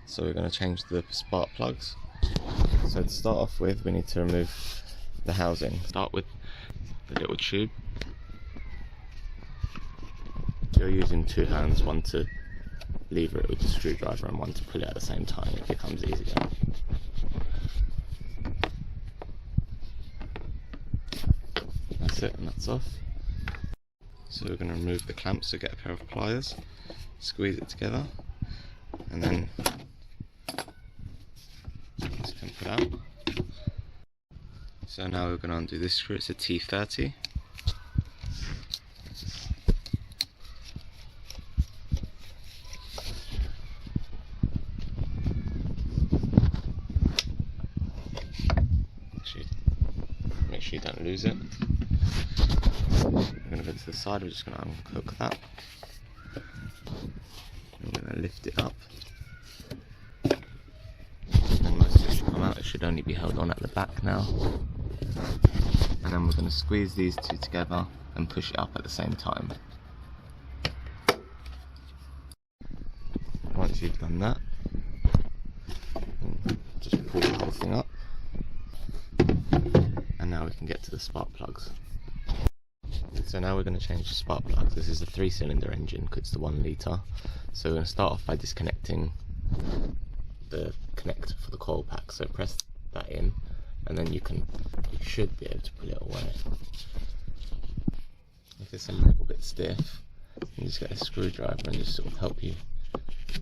So we're going to change the spark plugs. So to start off with, we need to remove the housing. Start with the little tube. You're using two hands, one to lever it with the screwdriver and one to pull it at the same time. It becomes easier. That's it, and that's off. So we're going to remove the clamps, so get a pair of pliers, squeeze it together, and then this can put out. So now we're going to undo this screw. It's a T30. Make sure you don't lose it. We're going to go to the side. We're just going to unhook that. We're going to lift it up. And most of it should come out. It should only be held on at the back now. And then we're going to squeeze these two together and push it up at the same time. Once you've done that, just pull the whole thing up. And now we can get to the spark plugs. So now we're going to change the spark plugs. This is a 3-cylinder engine because it's the 1 litre. So we're going to start off by disconnecting the connector for the coil pack. So press that in, and then you should be able to pull it away. If it's a little bit stiff, you just get a screwdriver and just sort of help you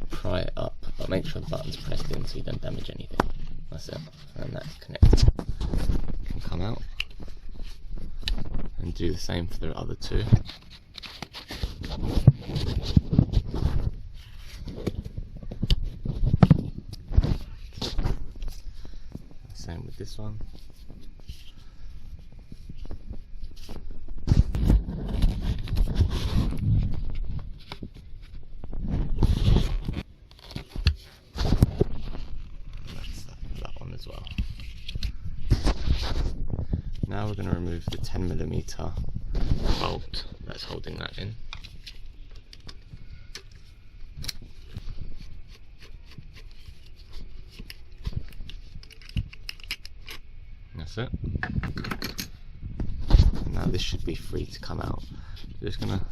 pry it up, but make sure the button's pressed in so you don't damage anything. That's it, and that connector can come out. And do the same for the other two. Same with this one. That one as well. Now we're going to remove the 10mm bolt that's holding that in. That's it. Now this should be free to come out. We're just going to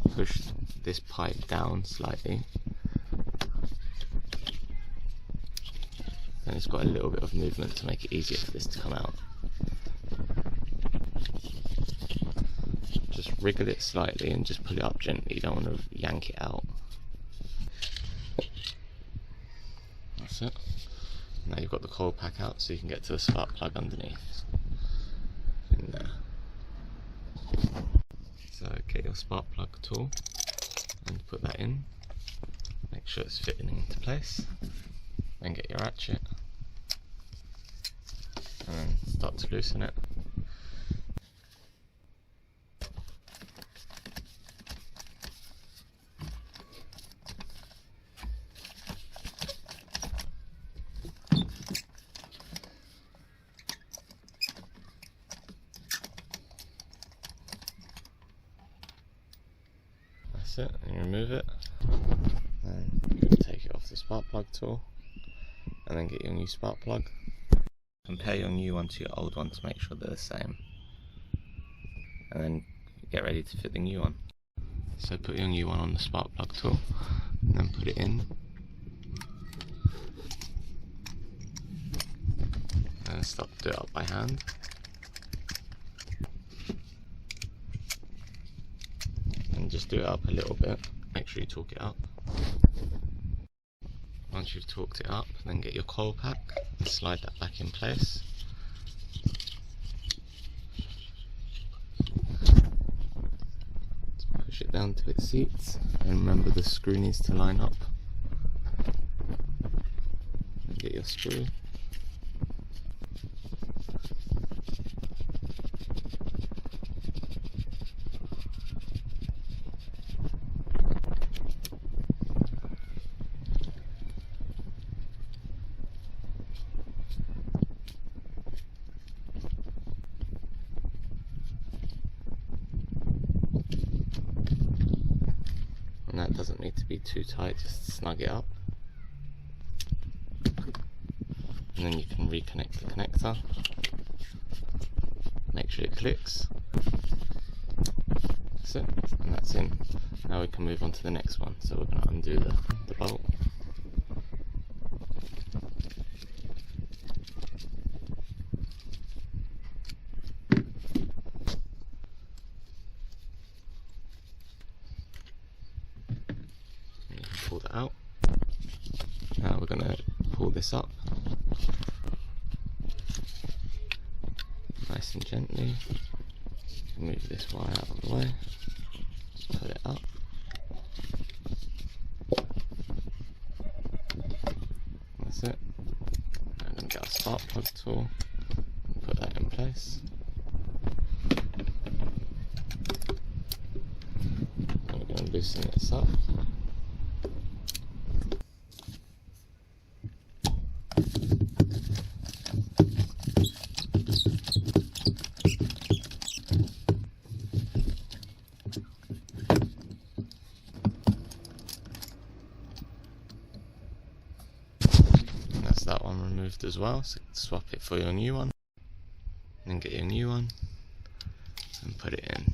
push this pipe down slightly. And it's got a little bit of movement to make it easier for this to come out. Just wriggle it slightly and just pull it up gently. You don't want to yank it out. That's it. Now you've got the coil pack out, so you can get to the spark plug underneath. In there. So get your spark plug tool and put that in. Make sure it's fitting into place. Then get your ratchet and then start to loosen it. That's it, and you remove it, and you take it off the spark plug tool, and then get your new spark plug. Compare your new one to your old one to make sure they're the same, and then get ready to fit the new one. So put your new one on the spark plug tool, and then put it in, and start to do it up by hand. Just do it up a little bit, make sure you torque it up. Once you've torqued it up, then get your coil pack and slide that back in place. Push it down to its seats, and remember the screw needs to line up. And get your screw. And that doesn't need to be too tight, just snug it up. and then you can reconnect the connector. Make sure it clicks. That's it, and that's in. Now we can move on to the next one. So we're going to undo the bolt. And you can pull that out. Now we're going to pull this up. Nice and gently. Move this wire out of the way. Just pull it up. That's it. I'm going to get our spark plug tool and put that in place. And we're going to loosen this up. That one removed as well, so swap it for your new one, and then get your new one and put it in.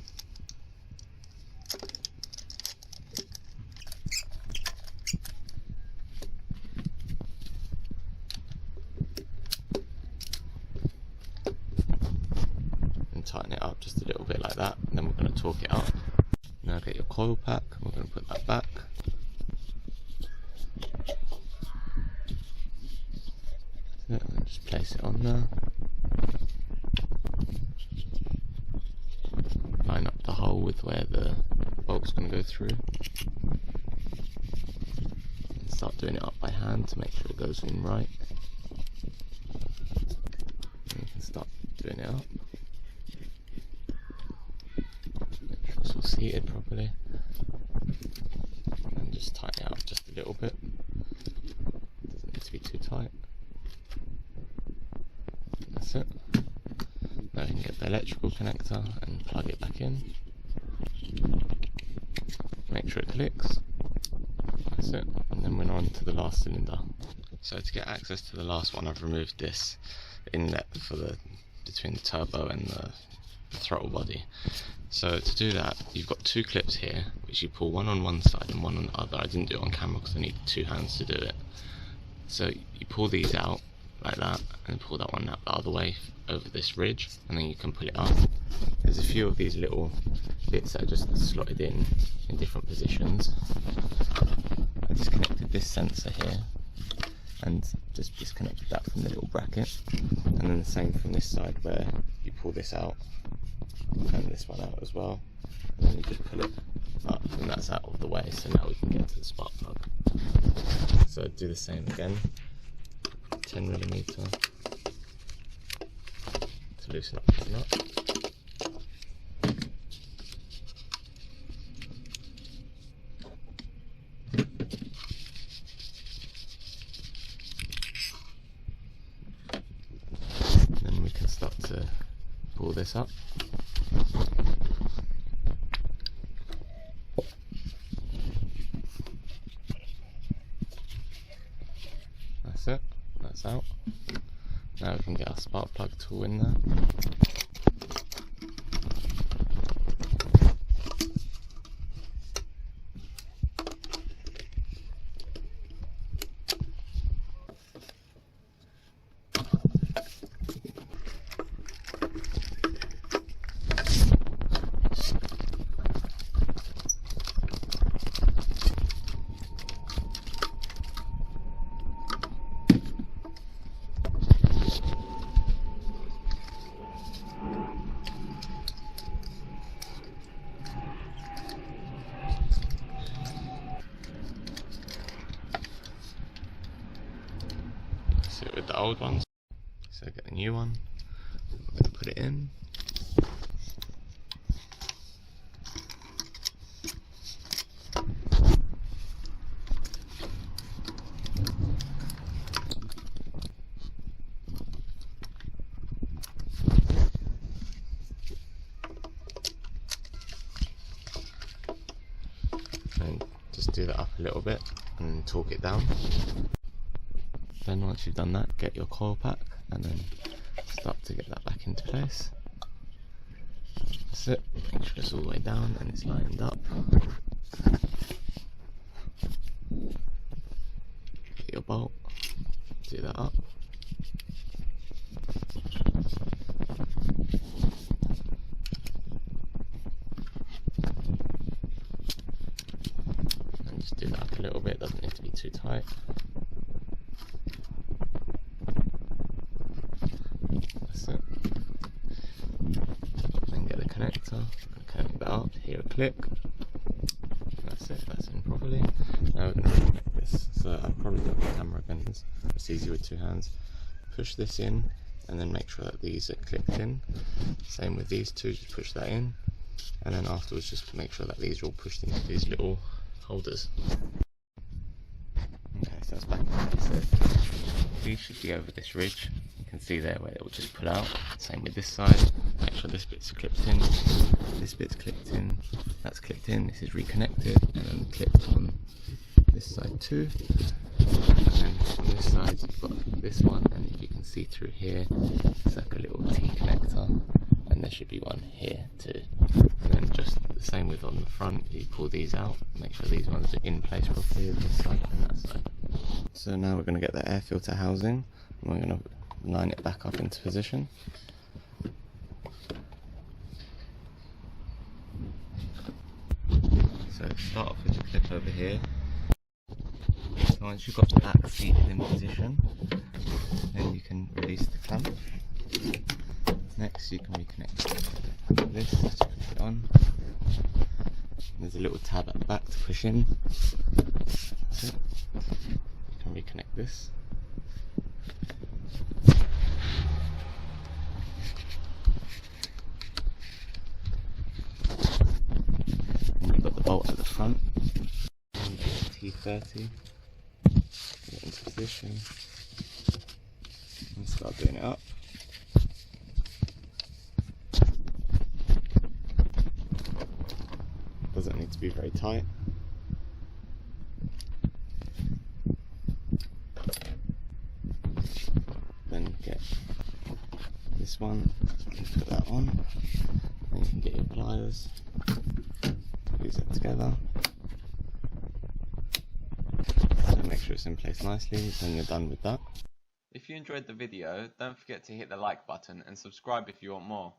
And tighten it up just a little bit like that, and then we're going to torque it up. Now get your coil pack, we're going to put that back. Just place it on there. Line up the hole with where the bolt's going to go through. And start doing it up by hand to make sure it goes in right. And you can start doing it up. Make sure it's all seated properly. And just tighten it up just a little bit. Doesn't need to be too tight. That's it. Now you can get the electrical connector and plug it back in. Make sure it clicks. That's it. And then we're on to the last cylinder. So to get access to the last one, I've removed this inlet for between the turbo and the throttle body. So to do that, you've got two clips here, which you pull one on one side and one on the other. I didn't do it on camera because I needed two hands to do it. So you pull these out like that, and pull that one out the other way over this ridge, and then you can pull it up. There's a few of these little bits that are just slotted in different positions. I disconnected this sensor here and just disconnected that from the little bracket, and then the same from this side where you pull this out and this one out as well, and then you just pull it up and that's out of the way. So now we can get to the spark plug. So do the same again. 10mm to loosen up the nut. Then we can start to pull this up. That's it. That's out. Now we can get our spark plug tool in there. Sit with the old ones, so get the new one, we're going to put it in. And just do that up a little bit and torque it down. Then once you've done that, get your coil pack and then start to get that back into place. That's it. Make sure it's all the way down and it's lined up. Get your bolt, do that up. And just do that up a little bit, doesn't need to be too tight. That's it. Then get the connector, connect that up, hear a click. That's it, that's in properly. Now we're going to reconnect this. So I've probably got the camera again, it's easier with two hands. Push this in and then make sure that these are clicked in. Same with these two, just push that in. And then afterwards just make sure that these are all pushed into these little holders. Okay, so that's back in place. These should be over this ridge. You can see there where it will just pull out. Same with this side. Make sure this bit's clipped in. This bit's clipped in. That's clipped in. This is reconnected and then clipped on this side too. And then on this side you've got this one, and if you can see through here, it's like a little T connector, and there should be one here too. And then just the same with on the front, you pull these out, make sure these ones are in place properly on this side and that side. So now we're going to get the air filter housing, and we're going to line it back up into position. So start off with the clip over here. So once you've got the back seat in position, then you can release the clamp. Next you can reconnect this, just push it on. There's a little tab at the back to push in. That's it. You can reconnect this. And you've got the bolt at the front. T30. Get into position and start doing it up. Doesn't need to be very tight. Then get this one, put that on, then you can get your pliers, fuse it together. Make sure it's in place nicely, then you're done with that. If you enjoyed the video, don't forget to hit the like button and subscribe if you want more.